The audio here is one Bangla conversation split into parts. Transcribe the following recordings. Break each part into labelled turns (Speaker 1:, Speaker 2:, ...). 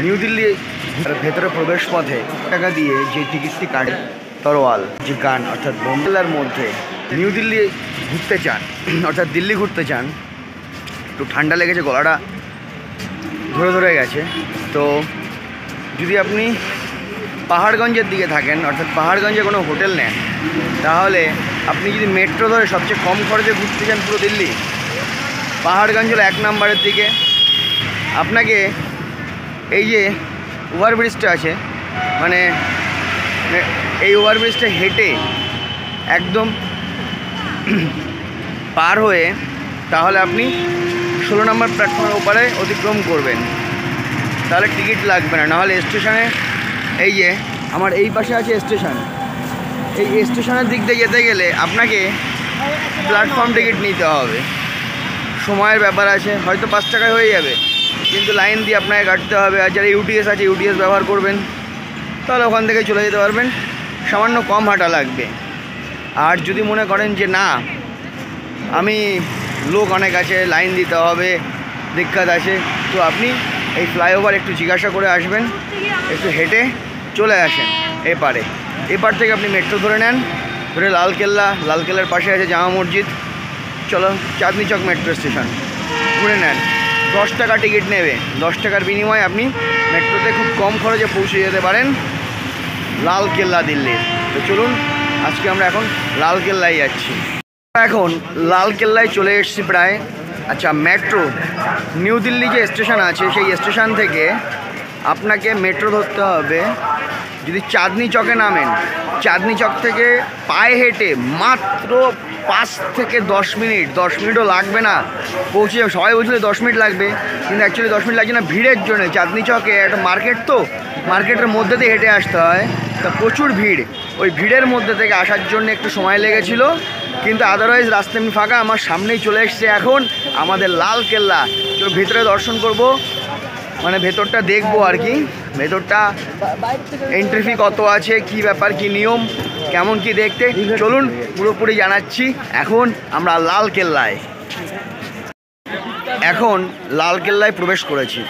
Speaker 1: নিউ দিল্লি ভেতরে প্রবেশ পথে টাকা দিয়ে যে টিকিটটি কাটে তরোয়াল যে গান অর্থাৎ বোম্বেলার মধ্যে নিউ দিল্লি ঘুরতে চান অর্থাৎ দিল্লি ঘুরতে চান, একটু ঠান্ডা লেগেছে, গলাটা ধরে গেছে, তো যদি আপনি পাহাড়গঞ্জের দিকে থাকেন অর্থাৎ পাহাড়গঞ্জে কোনো হোটেল নেন, তাহলে আপনি যদি মেট্রো ধরে সবচেয়ে কম খরচে ঘুরতে চান পুরো দিল্লি, পাহাড়গঞ্জ হলো 1 নম্বরের দিকে। আপনাকে এই যে ওভারব্রিজটা আছে, মানে এই ওভারব্রিজটা হেঁটে একদম পার হয়ে তাহলে আপনি 16 নম্বর প্ল্যাটফর্মের ওপারে অতিক্রম করবেন, তাহলে টিকিট লাগবে না। নাহলে স্টেশনে, এই যে আমার এই পাশে আছে স্টেশন, এই স্টেশনের দিক দিয়ে যেতে গেলে আপনাকে প্ল্যাটফর্ম টিকিট নিতে হবে, সময়ের ব্যাপার আছে, হয়তো 5 টাকায় হয়ে যাবে, কিন্তু লাইন দিয়ে আপনাকে কাটতে হবে। আর যারা ইউটিএস আছে, ইউটিএস ব্যবহার করবেন, তাহলে ওখান থেকে চলে যেতে পারবেন, সামান্য কম হাঁটা লাগবে। আর যদি মনে করেন যে না, আমি লোক অনেক আছে, লাইন দিতে হবে, দিক্কত আছে, তো আপনি এই ফ্লাইওভার একটু জিজ্ঞাসা করে আসবেন, একটু হেঁটে চলে আসেন এপার থেকে আপনি মেট্রো ধরে নেন, ধরে লালকেল্লার পাশে আছে জামা মসজিদ, চলো চাঁদনি চক মেট্রো স্টেশন ঘুরে নেন। 10 টাকা টিকিট নেবে, 10 টাকার বিনিময়ে আপনি মেট্রোতে খুব কম খরচে পৌঁছে যেতে পারেন লালকেল্লা দিল্লির। তো চলুন, আজকে আমরা এখন লালকেল্লায় যাচ্ছি। এখন লালকেল্লায় চলে এসেছি প্রায়। আচ্ছা, মেট্রো নিউ দিল্লি যে স্টেশন আছে, সেই স্টেশন থেকে আপনাকে মেট্রো ধরতে হবে। যদি চাঁদনি চকে নামেন, চাঁদনি চক থেকে পায়ে হেঁটে মাত্র 5 থেকে 10 মিনিট, 10 মিনিটও লাগবে না পৌঁছে যাবে। সবাই বলছিল 10 মিনিট লাগবে, কিন্তু অ্যাকচুয়ালি 10 মিনিট লাগছে না, ভিড়ের জন্য। চাঁদনি চকে একটা মার্কেট, তো মার্কেটের মধ্যে দিয়ে হেঁটে আসতে হয়, তা প্রচুর ভিড়, ওই ভিড়ের মধ্যে থেকে আসার জন্য একটু সময় লেগেছিল, কিন্তু আদারওয়াইজ রাস্তা এমনি ফাঁকা। আমার সামনেই চলে এসছে এখন আমাদের লালকেল্লা। তো ভিতরে দর্শন করব, মানে ভেতরটা দেখবো আর কি, ভেতরটা এন্ট্রি ফি কত আছে, কি ব্যাপার, কি নিয়ম, কেমন কি দেখতে, চলুন পুরোপুরি জানাচ্ছি। এখন আমরা লালকেল্লায় প্রবেশ করেছি।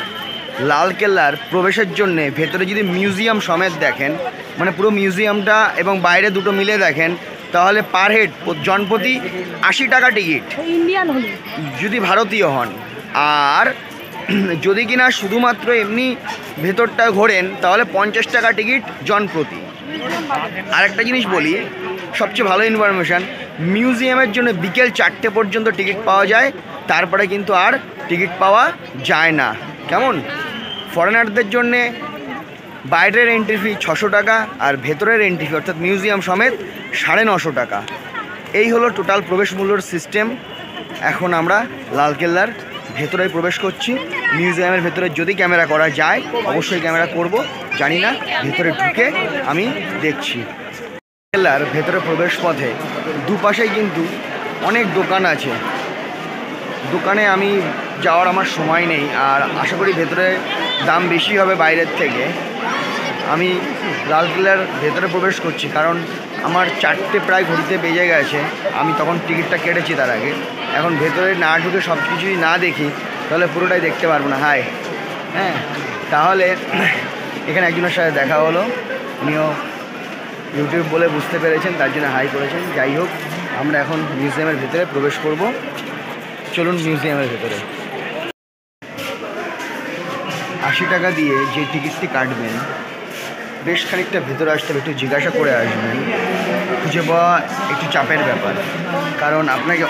Speaker 1: লালকেল্লার প্রবেশের জন্যে ভেতরে যদি মিউজিয়াম সমেত দেখেন, মানে পুরো মিউজিয়ামটা এবং বাইরে দুটো মিলে দেখেন, তাহলে পার হেড জনপ্রতি 80 টাকা টিকিট যদি ভারতীয় হন। আর যদি কিনা শুধুমাত্র এমনি ভেতরটা ঘোরেন, তাহলে 50 টাকা টিকিট জনপ্রতি। আরেকটা জিনিস বলি, সবচেয়ে ভালো ইনফরমেশান, মিউজিয়ামের জন্য বিকেল 4টে পর্যন্ত টিকিট পাওয়া যায়, তারপরে কিন্তু আর টিকিট পাওয়া যায় না। কেমন? ফরেনারদের জন্যে বাইরের এন্ট্রি ফি 600 টাকা, আর ভেতরের এন্ট্রি ফি অর্থাৎ মিউজিয়াম সমেত 950 টাকা। এই হলো টোটাল প্রবেশ মূল্যর সিস্টেম। এখন আমরা লালকেল্লার ভেতরে প্রবেশ করছি। মিউজিয়ামের ভেতরে যদি ক্যামেরা করা যায় অবশ্যই ক্যামেরা করব, জানি না, ভেতরে ঢুকে আমি দেখছি। লালকেল্লার ভেতরে প্রবেশ পথে দুপাশেই কিন্তু অনেক দোকান আছে, দোকানে আমি যাওয়ার আমার সময় নেই, আর আশা করি ভেতরে দাম বেশি হবে বাইরের থেকে। আমি লালকেল্লার ভেতরে প্রবেশ করছি, কারণ আমার 4টে প্রায় ঘড়িতে বেজে গেছে, আমি তখন টিকিটটা কেটেছি তার আগে। এখন ভেতরে না ঢুকে সব কিছুই না দেখি, তাহলে পুরোটাই দেখতে পারবো না। হ্যাঁ, তাহলে এখানে একজনের সাথে দেখা হলো, উনিও ইউটিউব বলে বুঝতে পেরেছেন, তার জন্য হাই করেছেন। যাই হোক, আমরা এখন মিউজিয়ামের ভেতরে প্রবেশ করব। চলুন মিউজিয়ামের ভেতরে। 80 টাকা দিয়ে যে টিকিটটি কাটবেন, বেশ খানিকটা ভেতরে আসতে হবে, একটু জিজ্ঞাসা করে আসবেন। খুঁজে পাওয়া একটু চাপের ব্যাপার, কারণ আপনাকে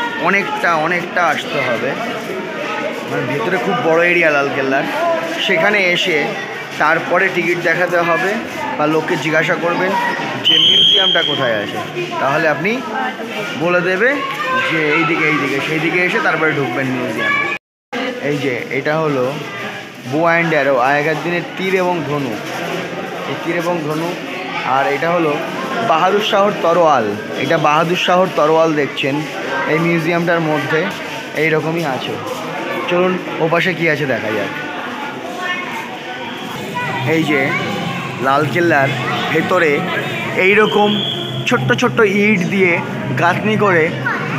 Speaker 1: অনেকটা আসতে হবে, মানে ভেতরে খুব বড় এরিয়া লালকেল্লার। সেখানে এসে তারপরে টিকিট দেখাতে হবে, বা লোককে জিজ্ঞাসা করবেন যে মিউজিয়ামটা কোথায় আছে, তাহলে আপনি বলে দেবে যে এইদিকে, সেই দিকে এসে তারপরে ঢুকবেন মিউজিয়ামে। এই যে এটা হলো বো অ্যান্ড অ্যারো, আগেকার দিনের তীর এবং ধনুক, এই তীর এবং ধনুক। আর এটা হলো বাহাদুর শাহর তরোয়াল, এটা বাহাদুর শাহর তরোয়াল দেখছেন এই মিউজিয়ামটার মধ্যে, এই রকমই আছে। চলুন ওপাশে কি আছে দেখা যাক। এই যে লালকেল্লার ভেতরে এই রকম ছোট্ট ইট দিয়ে গাঁথনি করে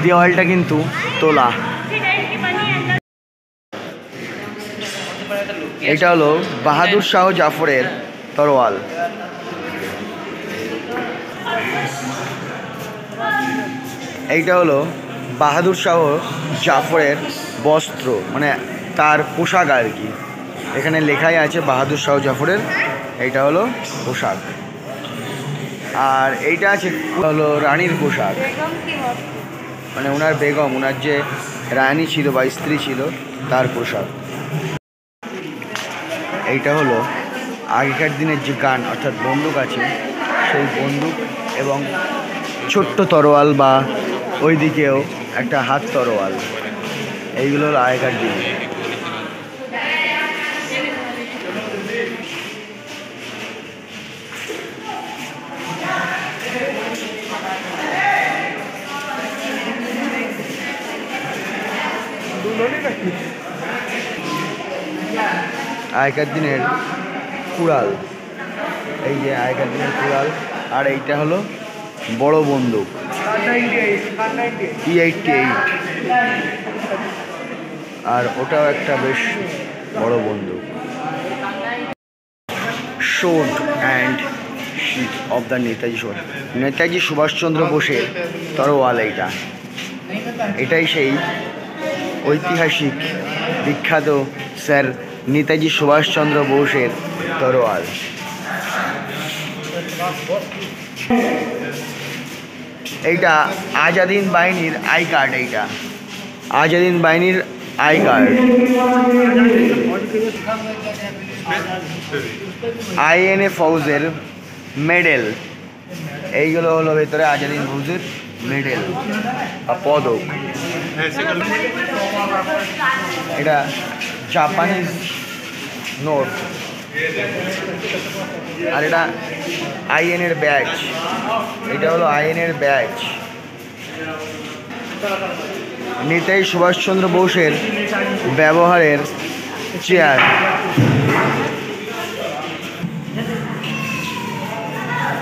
Speaker 1: দেওয়ালটা কিন্তু তোলা। এটা হলো বাহাদুর শাহ জাফরের তরোয়াল। এইটা হলো বাহাদুর শাহ জাফরের বস্ত্র, মানে তার পোশাক আর কি। এখানে লেখাই আছে বাহাদুর শাহ জাফরের, এইটা হলো পোশাক। আর এইটা আছে হলো রানীর পোশাক, মানে ওনার বেগম, ওনার যে রানী ছিল বা স্ত্রী ছিল তার পোশাক। এইটা হলো আগেকার দিনের যে গান অর্থাৎ বন্দুক আছে, সেই বন্দুক এবং ছোট্ট তরোয়াল বা ওই দিকেও একটা হাত তরোয়াল, এইগুলো হলো আগেকার দিনে। আগেকার দিনের কুড়াল, এই যে আগেকার দিনের কুড়াল। আর এইটা হলো বড় বন্দুক P88, আর ওটাও একটা বেশ বড় বন্দুক। Sword and sheath of the Netaji Subhash Chandra বোসের তরোয়াল। এটাই সেই ঐতিহাসিক বিখ্যাত স্যার নেতাজি সুভাষচন্দ্র বোসের তরোয়াল। এইটা আজাদিন বাহিনীর আই কার্ড, এইটা আজাদিন বাহিনীর আই কার্ড। INA ফৌজের মেডেল, এইগুলো হলো ভেতরে আজাদিন ফৌজের মেডেল বা পদক। এটা জাপানিজ নোট, আর এটা INA-র ব্যাজ, এটা হলো INA-র ব্যাজ। নেতাজি সুভাষচন্দ্র বোসের ব্যবহারের চেয়ার,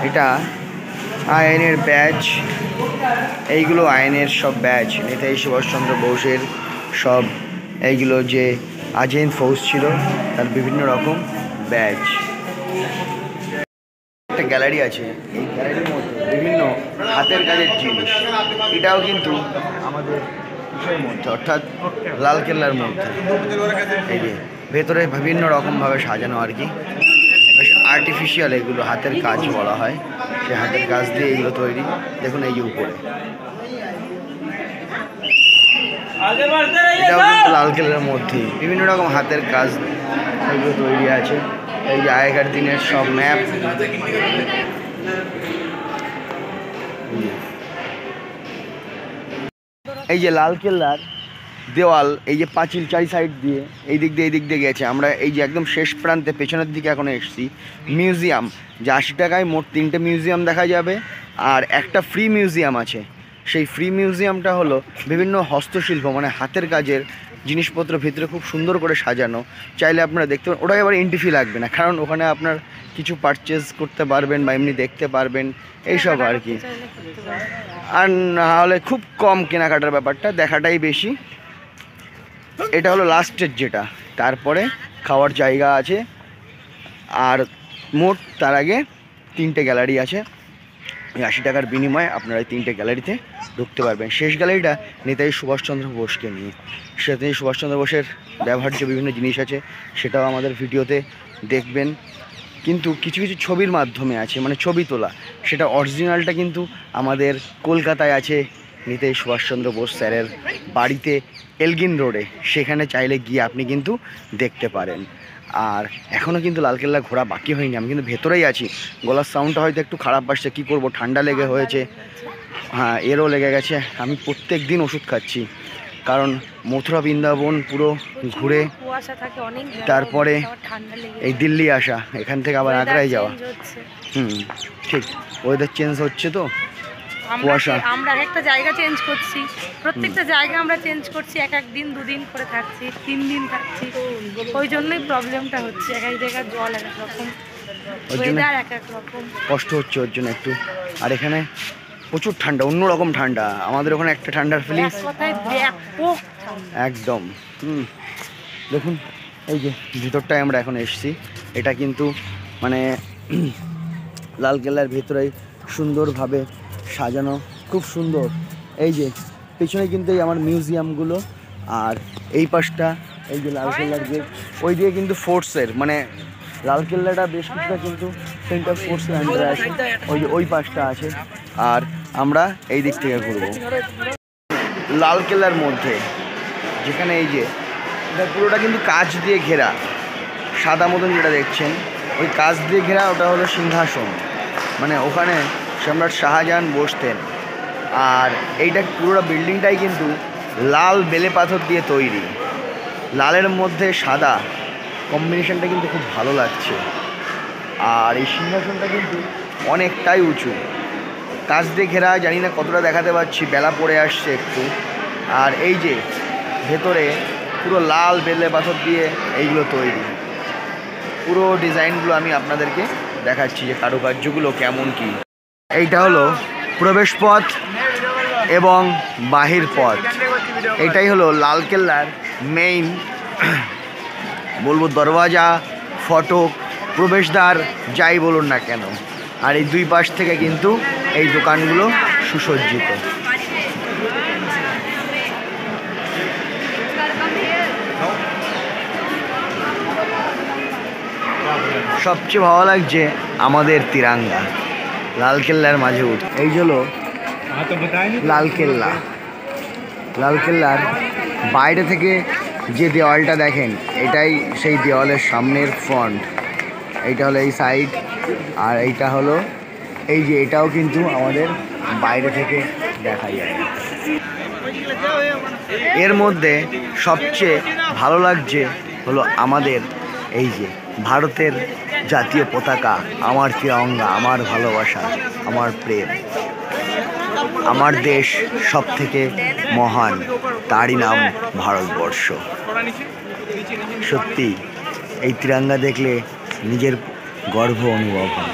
Speaker 1: এটা INA-র ব্যাজ। এইগুলো INA-র সব ব্যাজ, নেতাজি সুভাষচন্দ্র বোসের সব এইগুলো যে আজাদিন ফৌজ ছিল তার বিভিন্ন রকম ব্যাজ। একটা গ্যালারি আছে, এই গ্যালারির মধ্যে বিভিন্ন হাতের কাজের জিনিস। এটাও কিন্তু আমাদের ইসের মধ্যে অর্থাৎ লালকেল্লার মধ্যে। এই যে ভেতরে বিভিন্ন রকমভাবে সাজানো আর কি, বেশ আর্টিফিশিয়াল, এগুলো হাতের কাজ বলা হয়। সে হাতের কাজ দিয়ে এগুলো তৈরি। দেখুন এই যে উপরে, এটাও কিন্তু লালকেল্লার মধ্যেই বিভিন্ন রকম হাতের কাজ এগুলো তৈরি আছে। এই যে আগেকার দিনের সব ম্যাপ, এই যে লালকেল্লার দেওয়াল, এই যে পাঁচিল চারি সাইড দিয়ে এই দিক দিয়ে গেছে। আমরা এই যে একদম শেষ প্রান্তে পেছনের দিকে এখন এসেছি। মিউজিয়াম, যে 80 টাকায় মোট 3টে মিউজিয়াম দেখা যাবে, আর একটা ফ্রি মিউজিয়াম আছে। সেই ফ্রি মিউজিয়ামটা হলো বিভিন্ন হস্তশিল্প, মানে হাতের কাজের জিনিসপত্র ভিতরে খুব সুন্দর করে সাজানো। চাইলে আপনারা দেখতে পারেন, ওটা এবার এন্ট্রি ফি লাগবে না, কারণ ওখানে আপনার কিছু পারচেজ করতে পারবেন বা এমনি দেখতে পারবেন এইসব আর কি। আর না হলে খুব কম কেনাকাটার ব্যাপারটা, দেখাটাই বেশি। এটা হলো লাস্টের যেটা, তারপরে খাওয়ার জায়গা আছে। আর মোট তার আগে 3টে গ্যালারি আছে। 80 টাকার বিনিময়ে আপনারা এই 3টে গ্যালারিতে ঢুকতে পারবেন। শেষ গ্যালারিটা নেতাজি সুভাষচন্দ্র বোসকে নিয়ে। নেতাজি সুভাষচন্দ্র বোসের ব্যবহার্য বিভিন্ন জিনিস আছে, সেটাও আমাদের ভিডিওতে দেখবেন। কিন্তু কিছু কিছু ছবির মাধ্যমে আছে, মানে ছবি তোলা। সেটা অরিজিনালটা কিন্তু আমাদের কলকাতায় আছে, নেতাজি সুভাষচন্দ্র বোস স্যারের বাড়িতে এলগিন রোডে। সেখানে চাইলে গিয়ে আপনি কিন্তু দেখতে পারেন। আর এখনও কিন্তু লালকেল্লা ঘোরা বাকি হয়নি, আমি কিন্তু ভেতরেই আছি। গলার সাউন্ডটা হয়তো একটু খারাপ আসছে, কী করবো, ঠান্ডা লেগে হয়েছে, হ্যাঁ এরও লেগে গেছে। আমি প্রত্যেক দিন ওষুধ খাচ্ছি, কারণ মথুরা বৃন্দাবন পুরো ঘুরে তারপরে এই দিল্লি আসা, এখান থেকে আবার আগ্রায় যাওয়া। ঠিক, ওয়েদার চেঞ্জ হচ্ছে তো, কুয়াশা।
Speaker 2: আমরা একটা জায়গা চেঞ্জ করছি, প্রত্যেকটা জায়গা আমরা চেঞ্জ করছি, এক দিন 2 দিন করে থাকছি, 3 দিন থাকছি। ওই জন্যই প্রবলেমটা হচ্ছে, এক এক জায়গার জল এক এক রকম, ওয়েদার এক এক রকম,
Speaker 1: কষ্ট হচ্ছে ওর জন্য একটু। আর এখানে প্রচুর ঠান্ডা, অন্যরকম ঠান্ডা। আমাদের ওখানে একটা ঠান্ডার ফিলিংস একদম। দেখুন এই যে ভিতরটায় আমরা এখন এসেছি, এটা কিন্তু মানে লালকেল্লার ভেতরে সুন্দরভাবে সাজানো, খুব সুন্দর। এই যে পেছনে কিন্তু এই আমার মিউজিয়ামগুলো, আর এই পাশটা এই যে লালকেল্লার গেট, ওই দিকে কিন্তু ফোর্সের মানে লালকেল্লাটা বেশ কিছুটা কিন্তু সেন্টার ফোর্সের আন্ডারে আছে, ওই যে ওই পাশটা আছে। আর আমরা এই দিক থেকে ঘুরবো লালকেল্লার মধ্যে, যেখানে এই যে এটা পুরোটা কিন্তু কাঁচ দিয়ে ঘেরা, সাদা মতন যেটা দেখছেন ওই কাঁচ দিয়ে ঘেরা, ওটা হলো সিংহাসন, মানে ওখানে সম্রাট শাহজাহান বসতেন। আর এইটা পুরোটা বিল্ডিংটাই কিন্তু লাল বেলে পাথর দিয়ে তৈরি, লালের মধ্যে সাদা কম্বিনেশনটা কিন্তু খুব ভালো লাগছে। আর এই সিংহাসনটা কিন্তু অনেকটাই উঁচু, কাঁচ দিয়ে ঘেরা, জানি না কতটা দেখাতে পারছি, বেলা পড়ে আসছে একটু। আর এই যে ভেতরে পুরো লাল বেলে পাথর দিয়ে এইগুলো তৈরি, পুরো ডিজাইনগুলো আমি আপনাদেরকে দেখাচ্ছি যে কারুকার্যগুলো কেমন কি। এইটা হলো প্রবেশ পথ এবং বাহির পথ, এটাই হলো লালকেল্লার মেইন বলবো দরওয়াজা, ফটক, প্রবেশদ্বার, যাই বলুন না কেন। আর এই দুই পাশ থেকে কিন্তু এই দোকানগুলো সুসজ্জিত। সবচেয়ে ভালো লাগছে আমাদের তিরঙ্গা লালকেল্লার মাঝে উঠে। এই হলো লালকেল্লা, লালকেল্লার বাইরে থেকে যে দেওয়ালটা দেখেন এটাই সেই দেওয়ালের সামনের ফ্রন্ট, এইটা হলো এই সাইড, আর এইটা হলো এই যে এটাও কিন্তু আমাদের বাইরে থেকে দেখা যায়। এর মধ্যে সবচেয়ে ভালো লাগছে হলো আমাদের এই যে ভারতের জাতীয় পতাকা, আমার তিরঙ্গা, আমার ভালোবাসা, আমার প্রেম, আমার দেশ সব থেকে মহান, তারই নাম ভারতবর্ষ। সত্যি এই তিরঙ্গা দেখলে নিজের গর্ব অনুভব হয়।